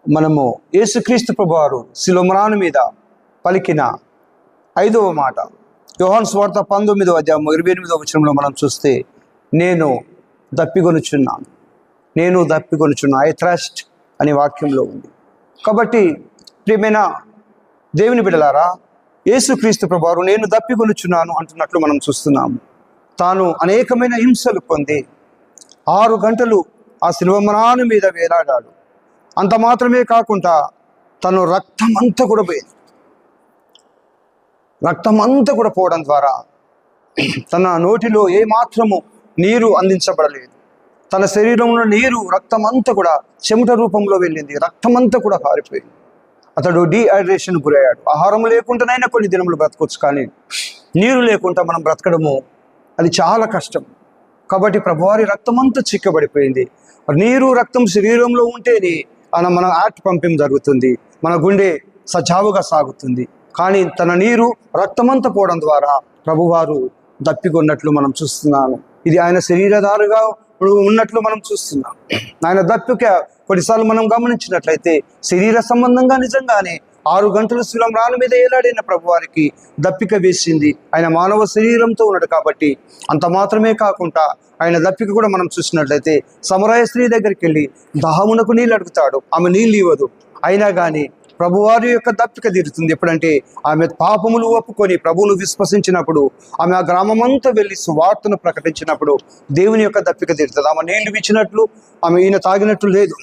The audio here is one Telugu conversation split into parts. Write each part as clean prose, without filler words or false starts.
మనము యేసుక్రీస్తు ప్రభువారు శిలువ మీద పలికిన 5వ మాట యోహాను సువార్త 19వ అధ్యాయం 28వ వచనంలో మనం చూస్తే నేను దప్పికొనుచున్నాను, ఐ థ్రస్ట్ అనే వాక్యంలో ఉంది. కాబట్టి ప్రియమైన దేవుని బిడ్డలారా, యేసుక్రీస్తు ప్రభువారు నేను దప్పికొనుచున్నాను అంటున్నట్లు మనం చూస్తున్నాము. తాను అనేకమైన హింసలు పొంది 6 గంటలు ఆ శిలువ మీద వేలాడాడు. అంత మాత్రమే కాకుండా తను రక్తమంతా కూడా పోవడం ద్వారా తన నోటిలో ఏమాత్రము నీరు అందించబడలేదు. తన శరీరంలో నీరు రక్తమంతా కూడా చెమట రూపంలో వెళ్ళింది, రక్తమంతా కూడా కారిపోయింది. అతడు డీహైడ్రేషన్ గురయ్యాడు. ఆహారం లేకుండానైనా కొన్ని దినములు బ్రతకొచ్చు, కానీ నీరు లేకుండా మనం బ్రతకడము అది చాలా కష్టం. కాబట్టి ప్రభువారి రక్తమంతా చిక్కబడిపోయింది. నీరు రక్తం శరీరంలో ఉంటేనే మన హార్ట్ పంపింగ్ జరుగుతుంది, మన గుండె సజావుగా సాగుతుంది. కానీ తన నీరు రక్తమంతా పోవడం ద్వారా ప్రభువారు దప్పికొన్నట్లు మనం చూస్తున్నాము. ఇది ఆయన శరీరధారుగా ఉన్నట్లు మనం చూస్తున్నాం. ఆయన దప్పిక కొన్నిసార్లు మనం గమనించినట్లయితే శరీర సంబంధంగా నిజంగానే 6 గంటలు శిలువ మీద ఏలాడిన ప్రభువారికి దప్పిక వేసింది. ఆయన మానవ శరీరంతో ఉన్నాడు కాబట్టి. అంత మాత్రమే కాకుండా ఆయన దప్పిక కూడా మనం చూసినట్లయితే సమరయ స్త్రీ దగ్గరికి వెళ్ళి దాహమునకు నీళ్ళు అడుగుతాడు, ఆమె నీళ్ళు ఇవ్వదు. అయినా కానీ ప్రభువారి యొక్క దప్పిక తీరుతుంది. ఎప్పుడంటే ఆమె పాపములు ఒప్పుకొని ప్రభువును విశ్వసించినప్పుడు, ఆమె ఆ గ్రామమంతా వెళ్ళి సువార్తను ప్రకటించినప్పుడు దేవుని యొక్క దప్పిక తీరుతుంది. ఆమె నీళ్లు ఇచ్చినట్లు ఈయన తాగినట్లు లేదు.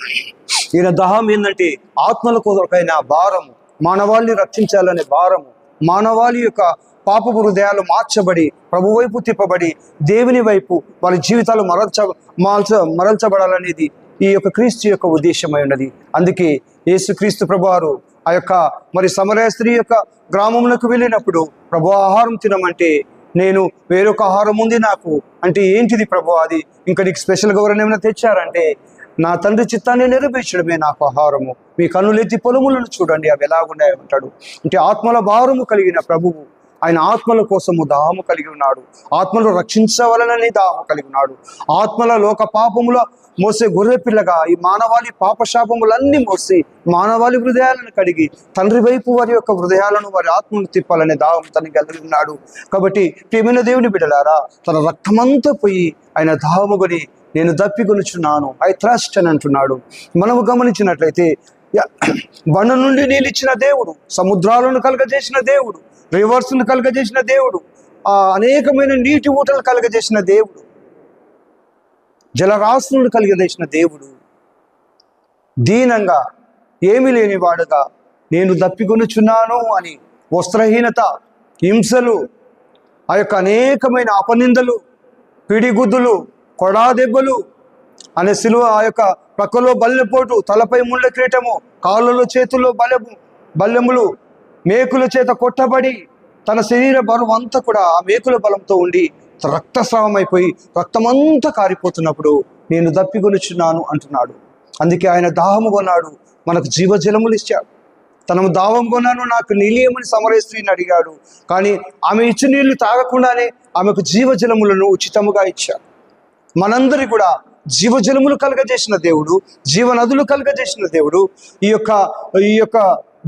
ఈయన దాహం ఏంటంటే ఆత్మల కొరకైన భారము, మానవాళిని రక్షించాలనే భారము, మానవాళి యొక్క పాపపు హృదయాలు మార్చబడి ప్రభు వైపు తిప్పబడి దేవుని వైపు వారి జీవితాలు మరల్చబడాలనేది ఈ యొక్క క్రీస్తు యొక్క ఉద్దేశమై ఉన్నది. అందుకే యేసుక్రీస్తు ప్రభువారు ఆ యొక్క సమరయ స్త్రీ యొక్క గ్రామములకు వెళ్ళినప్పుడు ప్రభు ఆహారం తినమంటే, నేను వేరొక ఆహారం ఉంది నాకు అంటే, ఏంటిది ప్రభు అది, ఇంకా నీకు స్పెషల్గా ఎవరైనా ఏమైనా తెచ్చారంటే, నా తండ్రి చిత్తాన్ని నెరవేర్చడమే నాకు ఆహారము, మీ కన్నులెత్తి పొలములను చూడండి అవి ఎలాగున్నాయంటాడు. అంటే ఆత్మల భారము కలిగిన ప్రభువు ఆయన ఆత్మల కోసము దాహము కలిగి ఉన్నాడు. ఆత్మలు రక్షించవలనని దాహము కలిగి ఉన్నాడు. ఆత్మల లోక పాపముల మోసే గొర్రెపిల్లగా ఈ మానవాళి పాపశాపములన్నీ మోసి మానవాళి హృదయాలను కడిగి తండ్రి వైపు వారి యొక్క హృదయాలను, వారి ఆత్మను తిప్పాలనే దాహం తనకి కలిగి ఉన్నాడు. కాబట్టి ప్రియమైన దేవుని బిడ్డలారా, తన రక్తమంతా పోయి ఆయన దాహముగొని నేను దప్పికొనుచున్నాను, ఐ థ్రస్ట్ అని అంటున్నాడు. మనము గమనించినట్లయితే బండ నుండి నీళ్ళు ఇచ్చిన దేవుడు, సముద్రాలను కలగజేసిన దేవుడు, రివర్స్ను కలగజేసిన దేవుడు, అనేకమైన నీటి ఊటలు కలగజేసిన దేవుడు, జలరాశులను కలిగజేసిన దేవుడు దీనంగా ఏమీ లేనివాడుగా నేను దప్పికొనుచున్నాను అని వస్త్రహీనత, హింసలు, ఆ యొక్క అనేకమైన అపనిందలు, పిడిగుద్దులు, కొడాదెబ్బలు అనే సిలువ, ఆ యొక్క ప్రక్కలో బల్లెపోటు, తలపై ముళ్ళ క్రీటము, కాళ్ళలో చేతుల్లో బల్లెములు, మేకుల చేత కొట్టబడి తన శరీర బరువు అంతా కూడా ఆ మేకుల బలంతో ఉండి రక్తస్రావం అయిపోయి రక్తమంతా కారిపోతున్నప్పుడు నేను దప్పికొనుచున్నాను అంటున్నాడు. అందుకే ఆయన దాహము కొన్నాడు, మనకు జీవజలములు ఇచ్చాడు. తనము దాహం కొన్నాను, నాకు నీళ్ళేమని సమరయ స్త్రీని అడిగాడు. కానీ ఆమె ఇచ్చిన నీళ్లు తాగకుండానే ఆమెకు జీవజలములను ఉచితముగా ఇచ్చాడు. మనందరి కూడా జీవజలములు కలగజేసిన దేవుడు, జీవనదులు కలగజేసిన దేవుడు, ఈ యొక్క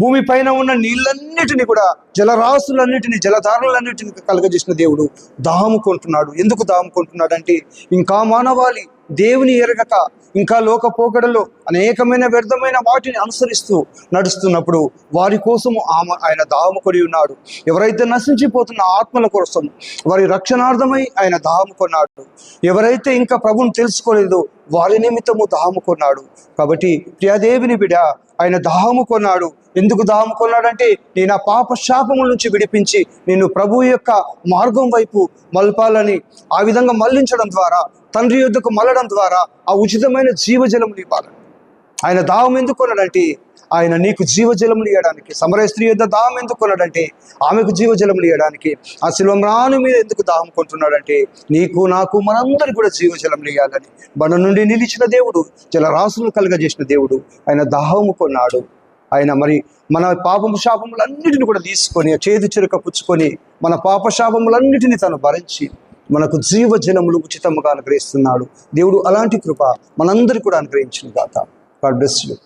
భూమి పైన ఉన్న నీళ్ళన్నిటిని కూడా, జలరాశులన్నిటిని, జలధారలన్నిటిని కలగజేసిన దేవుడు దాహము కొంటున్నాడు. ఎందుకు దాహము కొంటున్నాడు అంటే, ఇంకా మానవాళి దేవుని ఎరగక ఇంకా లోక పోకడలో అనేకమైన వ్యర్థమైన వాటిని అనుసరిస్తూ నడుస్తున్నప్పుడు వారి కోసము ఆయన దాహము కొని ఉన్నాడు. ఎవరైతే నశించిపోతున్న ఆత్మల కోసం వారి రక్షణార్థమై ఆయన దాహము కొన్నాడు. ఎవరైతే ఇంకా ప్రభువుని తెలుసుకోలేదో వారి నిమిత్తము దాహము కొన్నాడు. కాబట్టి ప్రియదేవుని బిడ్డ, ఆయన దాహము కొన్నాడు. ఎందుకు దాహము కొన్నాడంటే, నేను ఆ పాప శాపముల నుంచి విడిపించి నేను ప్రభువు యొక్క మార్గం వైపు మలపాలని, ఆ విధంగా మళ్లించడం ద్వారా, తండ్రి యొద్దకు మళ్ళడం ద్వారా ఆ ఉచితమైన జీవజలములు ఇవ్వాలని ఆయన దాహం ఎందుకు కొన్నాడంటే, ఆయన నీకు జీవజలములు ఇవ్వడానికి. సమరయ స్త్రీ యొద్ద దాహం ఎందుకు కొన్నాడంటే, ఆమెకు జీవజలములు ఇవ్వడానికి. ఆ శిలువ మీద ఎందుకు దాహం కొంటున్నాడంటే, నీకు, నాకు, మనందరికీ కూడా జీవజలములు ఇవ్వాలని. బండ నుండి నిలిచిన దేవుడు, జలరాశులను కలుగజేసిన దేవుడు ఆయన దాహము కొన్నాడు. ఆయన మన పాపము శాపములన్నిటిని కూడా తీసుకొని చేదు చెరుక పుచ్చుకొని మన పాప శాపములన్నిటిని తను భరించి మనకు జీవజలములు ఉచితముగా అనుగ్రహిస్తున్నాడు. దేవుడు అలాంటి కృప మనందరికీ కూడా అనుగ్రహించిన గాక. God bless you.